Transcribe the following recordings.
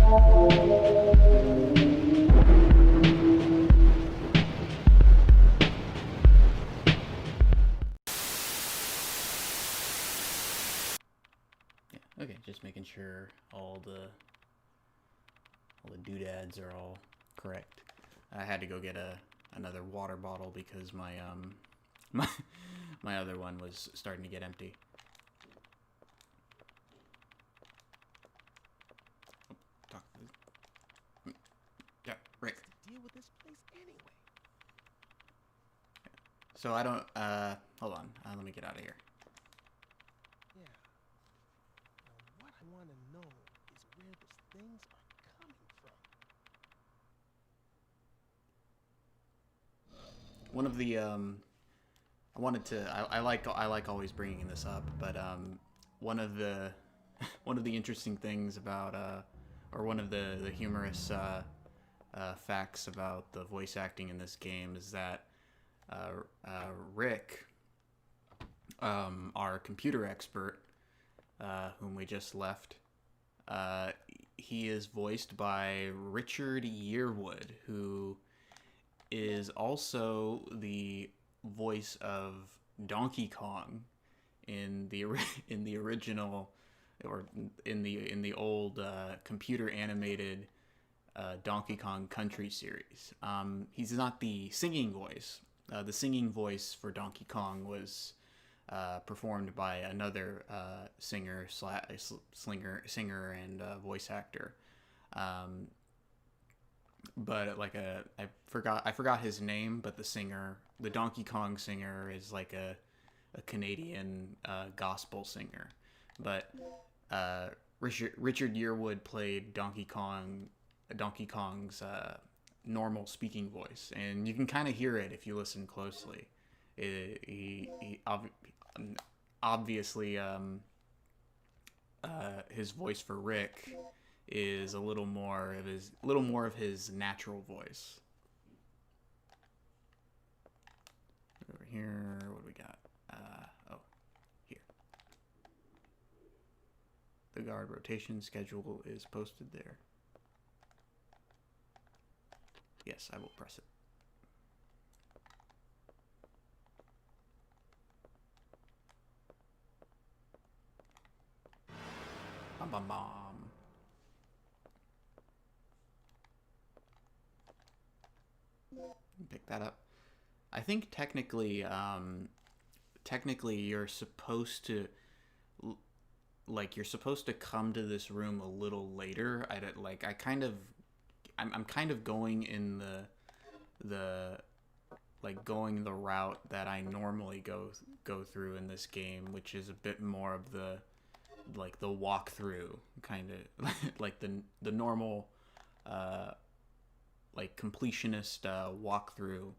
Okay, just making sure all the doodads are all correct. I had to go get another water bottle because my my other one was starting to get empty. Yeah, Rick. Deal with this place anyway. So I don't. Hold on. Let me get out of here. Yeah. Now what I want to know is where these things are coming from. One of the I wanted to. I like always bringing this up, but one of the one of the interesting things about or one of the humorous facts about the voice acting in this game is that Rick, our computer expert, whom we just left, he is voiced by Richard Yearwood, who is also the voice of Donkey Kong in the original, or in the old computer animated Donkey Kong Country series. He's not the singing voice. The singing voice for Donkey Kong was performed by another singer and voice actor. But like I forgot his name, but the Donkey Kong singer is like a Canadian gospel singer. But Richard Yearwood played Donkey Kong's normal speaking voice, and you can kind of hear it if you listen closely. Obviously, his voice for Rick is a little more of his natural voice. Over here, what do we got? Oh, here. The guard rotation schedule is posted there. Yes, I will press it. Bum bum bum. Pick that up. I think technically you're supposed to come to this room a little later. I'm kind of going in going the route that I normally go through in this game, which is a bit more of the walkthrough kind of like the normal completionist walkthrough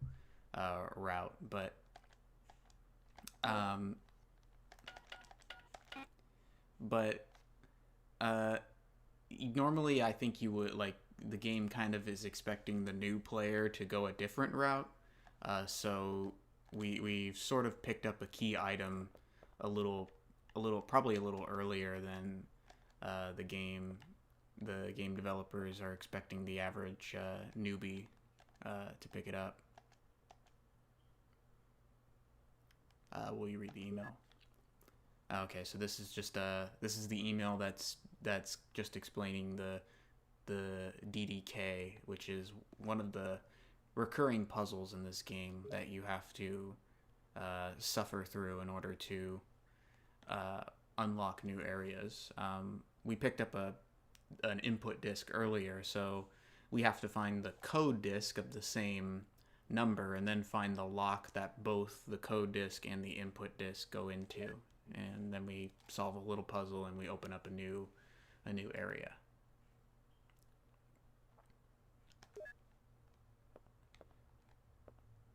route, but normally I think you would the game kind of is expecting the new player to go a different route, so we've sort of picked up a key item probably a little earlier than the game developers are expecting the average newbie to pick it up. Will you read the email? Okay, so this is just this is the email that's just explaining the DDK, which is one of the recurring puzzles in this game that you have to suffer through in order to unlock new areas. We picked up an input disk earlier, so we have to find the code disk of the same number and then find the lock that both the code disk and the input disk go into, and then we solve a little puzzle and we open up a new area.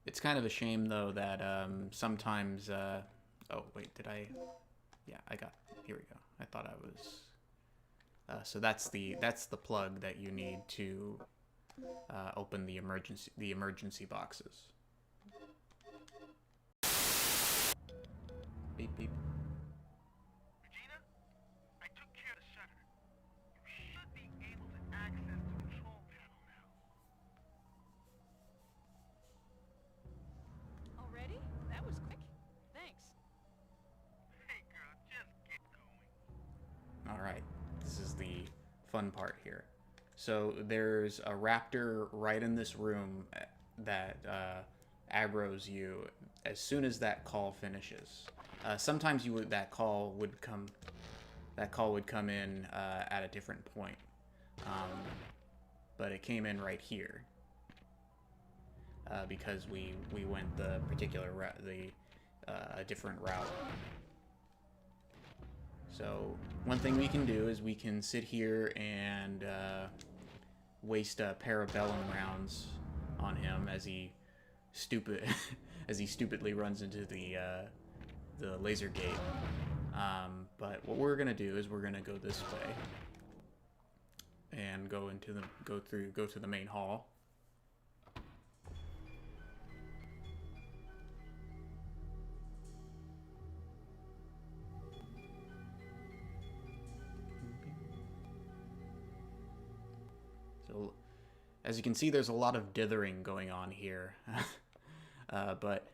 It's kind of a shame though that sometimes oh wait, did I? Yeah, here we go. I thought I was so that's the plug that you need to open the emergency boxes. Beep beep. Regina, I took care to shut her. You should be able to this is the fun part here. So there's a raptor right in this room that aggroes you as soon as that call finishes. Sometimes that call would come in at a different point, but it came in right here because we went the particular a different route. So one thing we can do is we can sit here and waste parabellum rounds on him as he stupidly runs into the laser gate. But what we're gonna do is we're gonna go this way and go to the main hall. So, as you can see, there's a lot of dithering going on here. But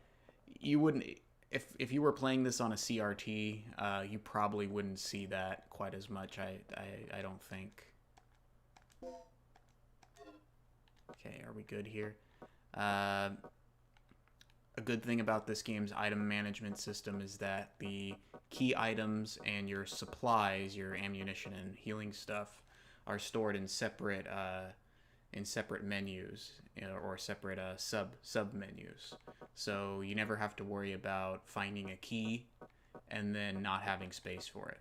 you wouldn't, if you were playing this on a CRT, you probably wouldn't see that quite as much. I don't think. Okay, are we good here? A good thing about this game's item management system is that the key items and your supplies, your ammunition and healing stuff, are stored in separate menus, or separate sub menus. So you never have to worry about finding a key and then not having space for it.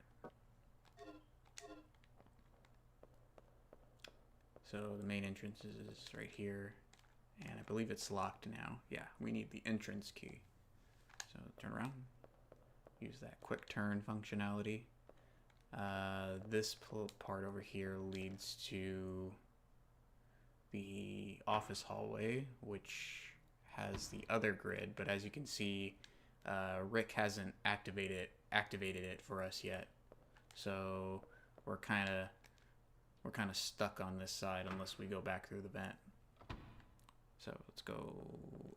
So the main entrance is right here, and I believe it's locked now. Yeah, we need the entrance key. So turn around, use that quick turn functionality. This part over here leads to the office hallway, which has the other grid, but as you can see, Rick hasn't activated it for us yet. So we're kind of stuck on this side unless we go back through the vent. So let's go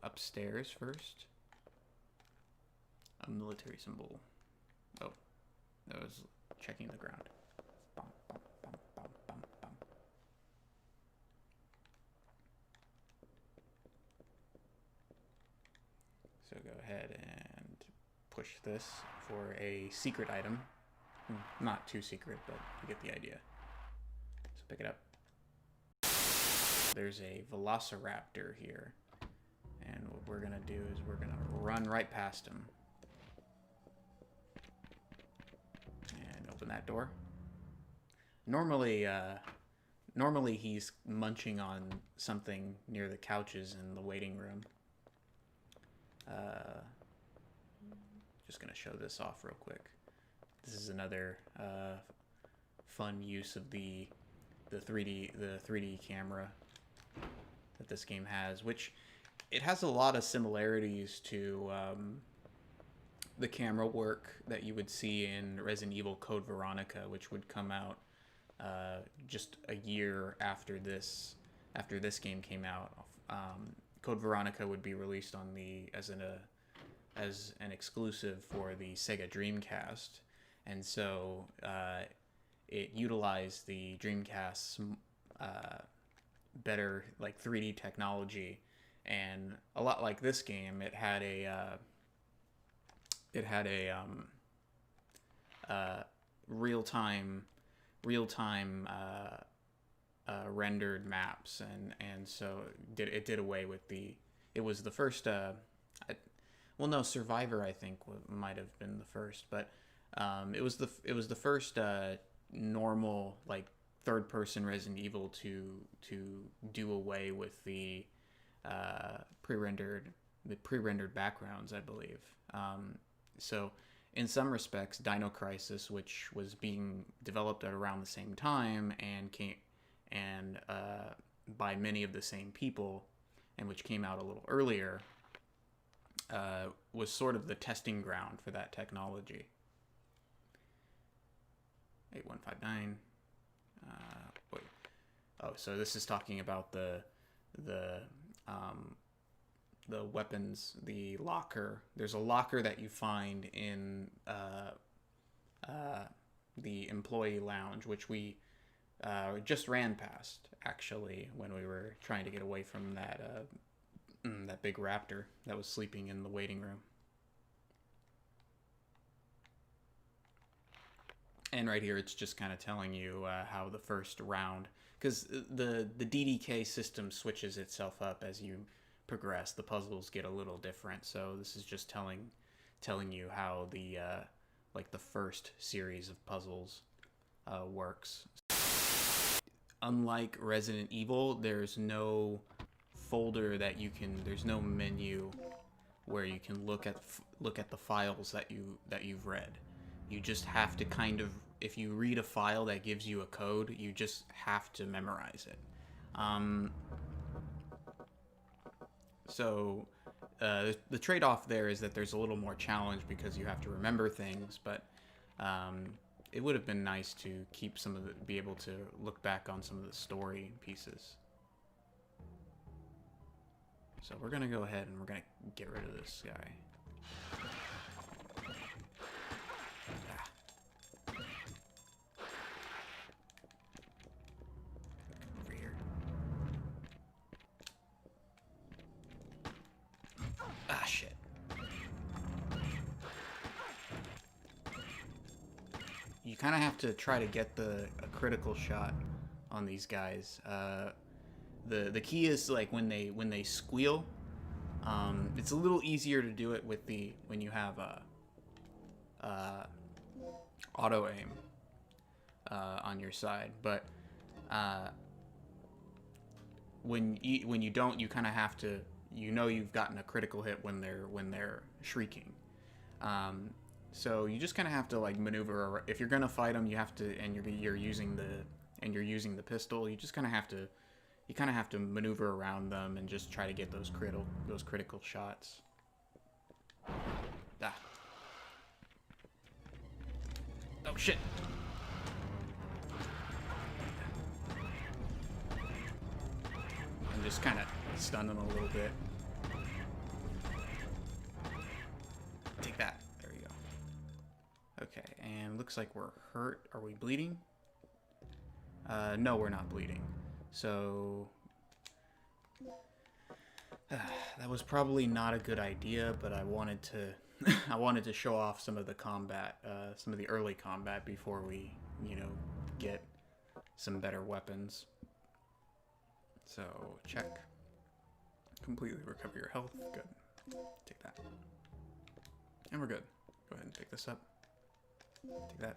upstairs first. A military symbol. Oh, that was checking the ground. Bum, bum, bum, bum, bum, bum. So go ahead and push this for a secret item. Not too secret, but you get the idea. So pick it up. There's a velociraptor here. And what we're going to do is we're going to run right past him. And open that door. Normally he's munching on something near the couches in the waiting room. Just going to show this off real quick. This is another fun use of the 3D camera that this game has, which it has a lot of similarities to the camera work that you would see in Resident Evil Code Veronica, which would come out just a year after this game came out. Code Veronica would be released on as an exclusive for the Sega Dreamcast, and so it utilized the Dreamcast's better 3D technology, and a lot like this game, it had a real-time rendered maps, and so it did away with it was the first Survivor I think might have been the first, but it was the first normal third-person Resident Evil to do away with the pre-rendered backgrounds, I believe. So in some respects, Dino Crisis, which was being developed at around the same time and by many of the same people, and which came out a little earlier, was sort of the testing ground for that technology. 8159. Wait. Oh, so this is talking about the weapons, the locker. There's a locker that you find in the employee lounge, which we just ran past actually when we were trying to get away from that big raptor that was sleeping in the waiting room. And right here, it's just kind of telling you how the first round, because the DDK system switches itself up as you progress. The puzzles get a little different, so this is just telling you how the like the first series of puzzles works. Unlike Resident Evil, there's no folder that you can. There's no menu where you can look at the files that you've read. You just have to kind of, if you read a file that gives you a code, you just have to memorize it. So the trade-off there is that there's a little more challenge because you have to remember things, but it would have been nice to keep be able to look back on some of the story pieces. So we're gonna go ahead and we're gonna get rid of this guy. Over here. Ah, shit. You kind of have to try to get a critical shot on these guys. The key is like when they squeal. It's a little easier to do it with when you have auto aim on your side, but when you don't, you kind of have to. You've gotten a critical hit when they're shrieking. So you just kind of have to like maneuver. If you're gonna fight them, you have to, and you're using the pistol. You just kind of have to. You kind of have to maneuver around them and just try to get those critical shots. Ah. Oh shit. I'm just kind of stun them a little bit. Take that. There we go. Okay, and looks like we're hurt. Are we bleeding? No, we're not bleeding. So that was probably not a good idea, but I wanted to show off some of the combat, some of the early combat before we, get some better weapons. So check. Completely recover your health. Good. Take that. And we're good. Go ahead and pick this up. Take that.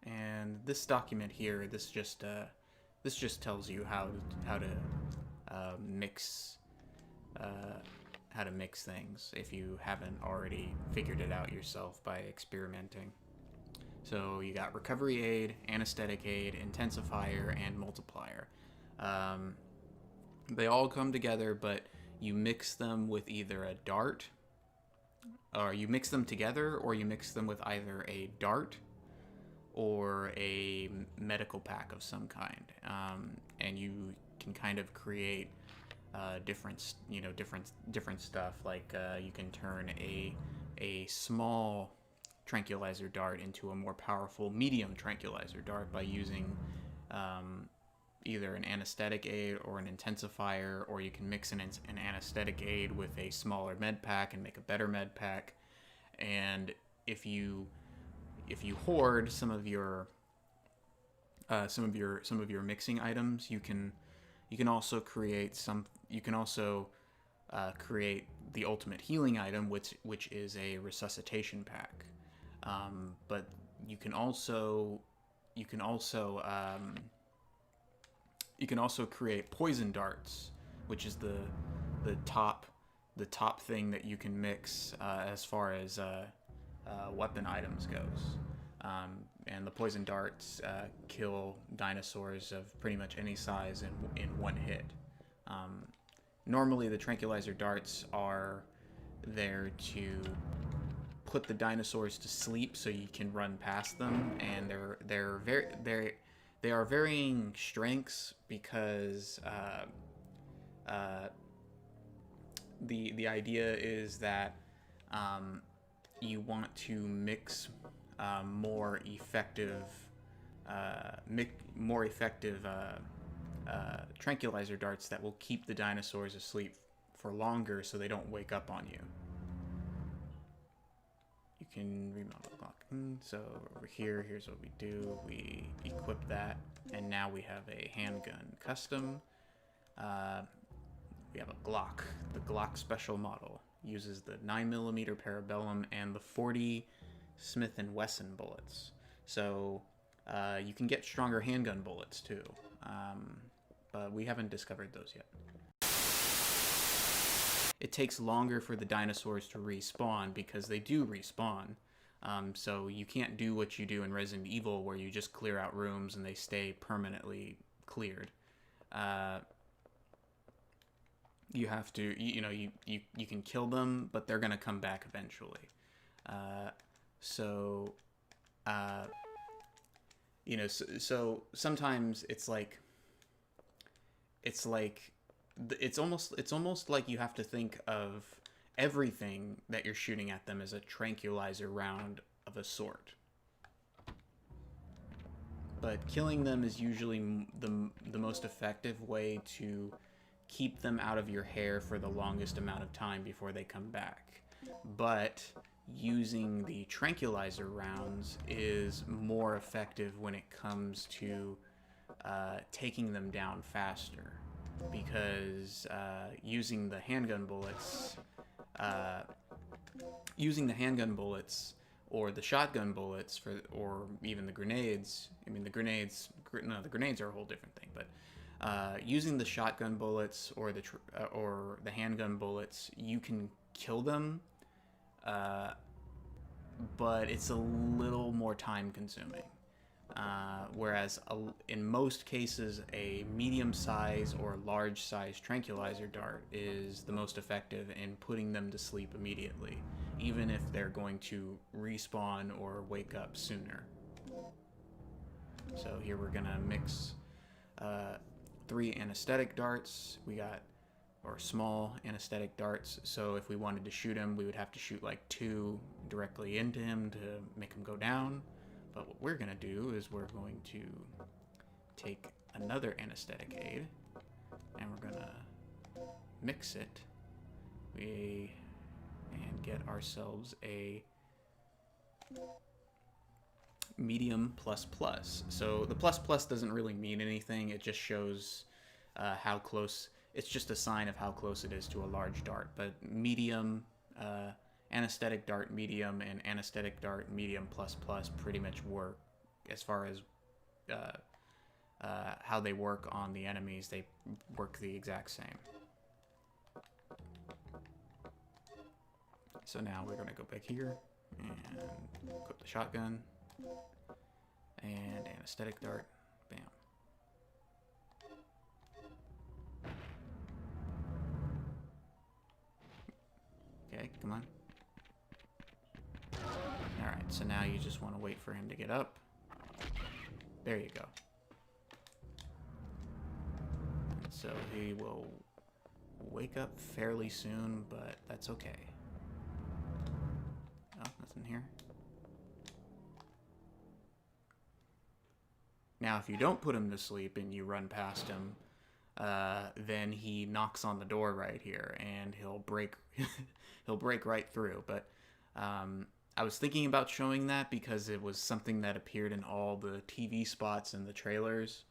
And this document here, this just tells you how to mix things if you haven't already figured it out yourself by experimenting. So you got recovery aid, anesthetic aid, intensifier, and multiplier. They all come together, but you mix them with either a dart, or you mix them together, or you mix them with either a dart or a medical pack of some kind, and you can kind of create different stuff. Like you can turn a small tranquilizer dart into a more powerful medium tranquilizer dart by using either an anesthetic aid or an intensifier, or you can mix an anesthetic aid with a smaller med pack and make a better med pack. And if you hoard some of your mixing items, you can also create create the ultimate healing item, which is a resuscitation pack. But you can also create poison darts, which is the top thing that you can mix as far as weapon items goes. And the poison darts kill dinosaurs of pretty much any size in one hit. Normally the tranquilizer darts are there to put the dinosaurs to sleep so you can run past them, and They are varying strengths because the idea is that you want to mix more effective tranquilizer darts that will keep the dinosaurs asleep for longer so they don't wake up on you. You can remodel the clock. So over here, here's what we do. We equip that, and now we have a handgun custom. We have a Glock. The Glock special model uses the 9mm Parabellum and the 40 Smith & Wesson bullets. So you can get stronger handgun bullets too, but we haven't discovered those yet. It takes longer for the dinosaurs to respawn because they do respawn. So you can't do what you do in Resident Evil where you just clear out rooms and they stay permanently cleared. You have to, you can kill them, but they're going to come back eventually. So sometimes it's almost like you have to think of everything that you're shooting at them as a tranquilizer round of a sort. But killing them is usually the most effective way to keep them out of your hair for the longest amount of time before they come back. But using the tranquilizer rounds is more effective when it comes to taking them down faster, because using the handgun bullets or the shotgun bullets or even the grenades. I mean, the grenades are a whole different thing, but using the shotgun bullets or the handgun bullets, you can kill them, but it's a little more time consuming. Whereas in most cases, a medium size or large size tranquilizer dart is the most effective in putting them to sleep immediately, even if they're going to respawn or wake up sooner. So here we're gonna mix 3 anesthetic darts. Or small anesthetic darts. So if we wanted to shoot him, we would have to shoot like 2 directly into him to make him go down. But what we're gonna do is we're going to take another anesthetic aid and we're gonna mix it and get ourselves a medium plus plus. So the plus plus doesn't really mean anything. It just shows how close. It's just a sign of how close it is to a large dart. But medium, anesthetic dart medium, and anesthetic dart medium plus plus pretty much work as far as how they work on the enemies. They work the exact same. So now we're gonna go back here and equip the shotgun and anesthetic dart. Bam. Okay, come on. Alright, so now you just want to wait for him to get up. There you go. And so he will wake up fairly soon, but that's okay. Oh, nothing here. Now, if you don't put him to sleep and you run past him, then he knocks on the door right here, and he'll break he'll break right through. But I was thinking about showing that because it was something that appeared in all the TV spots and the trailers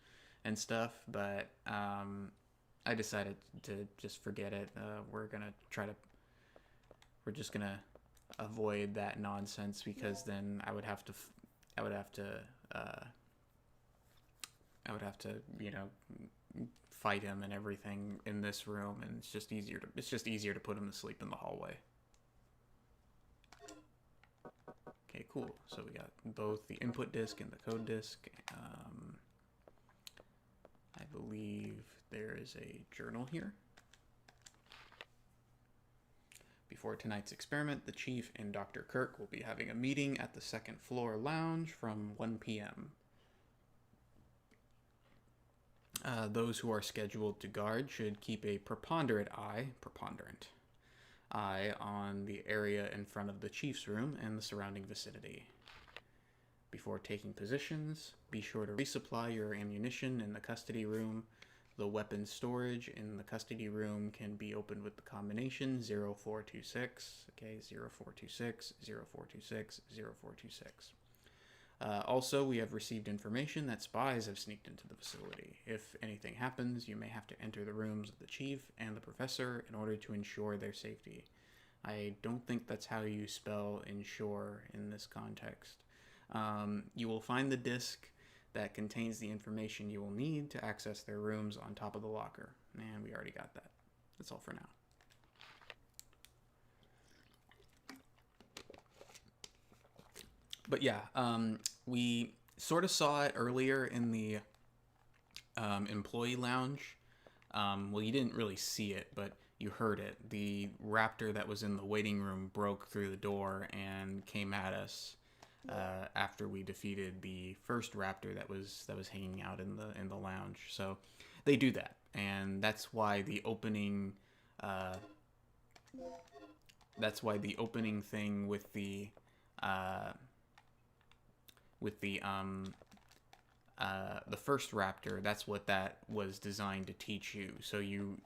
and stuff. But I decided to just forget it. We're just gonna avoid that nonsense, because then I would have to fight him and everything in this room, and it's just easier to put him to sleep in the hallway. Okay, cool. So we got both the input disk and the code disk. I believe there is a journal here. Before tonight's experiment, the Chief and Dr. Kirk will be having a meeting at the second floor lounge from 1 p.m. Those who are scheduled to guard should keep a preponderant eye on the area in front of the chief's room and the surrounding vicinity. Before taking positions, be sure to resupply your ammunition in the custody room. The weapon storage in the custody room can be opened with the combination 0426, okay, 0426, 0426, 0426. Also, we have received information that spies have sneaked into the facility. If anything happens, you may have to enter the rooms of the chief and the professor in order to ensure their safety. I don't think that's how you spell ensure in this context. You will find the disk that contains the information you will need to access their rooms on top of the locker. And we already got that. That's all for now. But yeah, we sort of saw it earlier in the employee lounge. Well, you didn't really see it, but you heard it. The raptor that was in the waiting room broke through the door and came at us after we defeated the first raptor that was hanging out in the lounge. So they do that, and that's why the opening thing with the first raptor, that's what that was designed to teach you. So you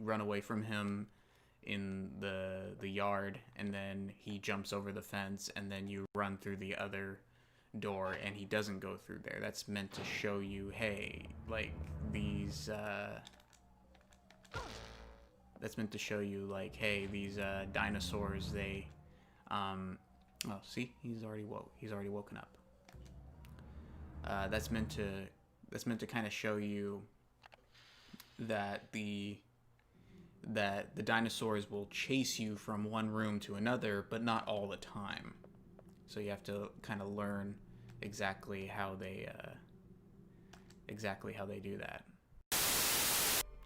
run away from him in the yard, and then he jumps over the fence, and then you run through the other door, and he doesn't go through there. That's meant to show you, hey, like these that's meant to show you, like, hey, these dinosaurs, they oh, see, he's already woken up. That's meant to kind of show you that the dinosaurs will chase you from one room to another, but not all the time. So you have to kind of learn exactly how they do that.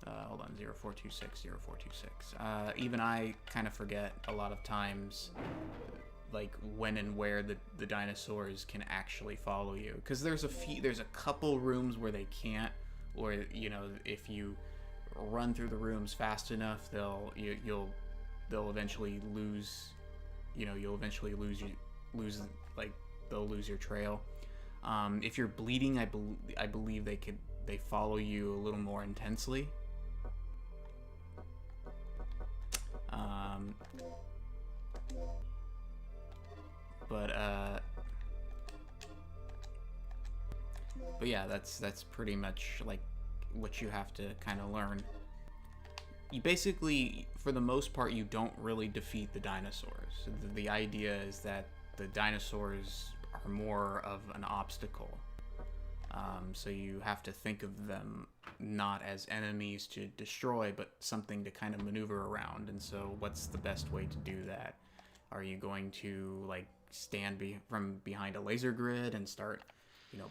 Hold on, 0426, 0426. Even I kind of forget a lot of times, like when and where the dinosaurs can actually follow you, because there's a couple rooms where they can't, or if you run through the rooms fast enough, they'll eventually lose your trail. If you're bleeding, I believe they follow you a little more intensely. But yeah, that's pretty much like what you have to kind of learn. You basically, for the most part, you don't really defeat the dinosaurs. The idea is that the dinosaurs are more of an obstacle. So you have to think of them not as enemies to destroy, but something to kind of maneuver around. And so what's the best way to do that? Are you going to like stand from behind a laser grid and start,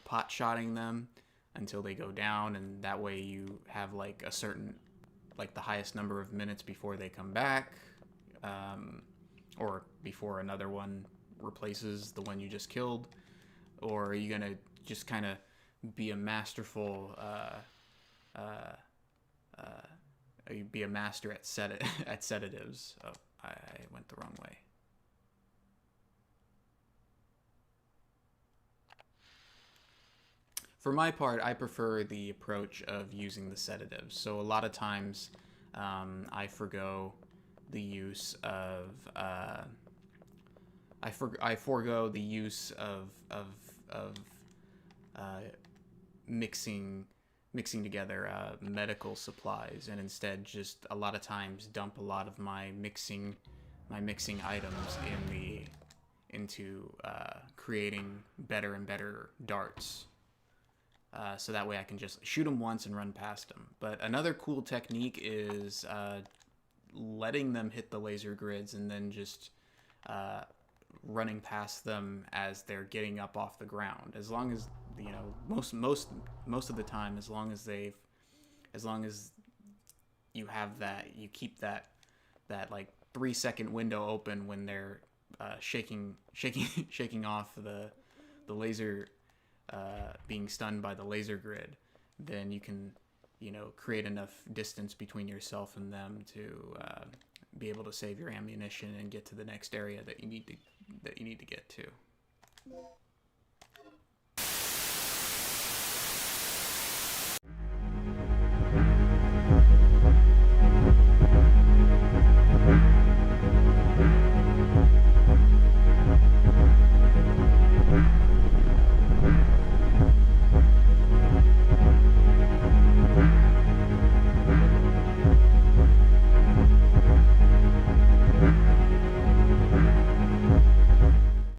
pot-shotting them until they go down, and that way you have like a certain, like the highest number of minutes before they come back, or before another one replaces the one you just killed? Or are you gonna just kind of be a masterful be a master at sedatives? Oh, I went the wrong way. For my part, I prefer the approach of using the sedatives. So a lot of times, I forgo the use of I forego the use of mixing together medical supplies, and instead just a lot of times dump a lot of my mixing items into creating better and better darts. So that way I can just shoot them once and run past them. But another cool technique is letting them hit the laser grids and then just running past them as they're getting up off the ground. As long as most of the time, as long as you have that, you keep that like 3-second window open when they're shaking off the laser, being stunned by the laser grid. then you can, create enough distance between yourself and them to be able to save your ammunition and get to the next area that you need to get to.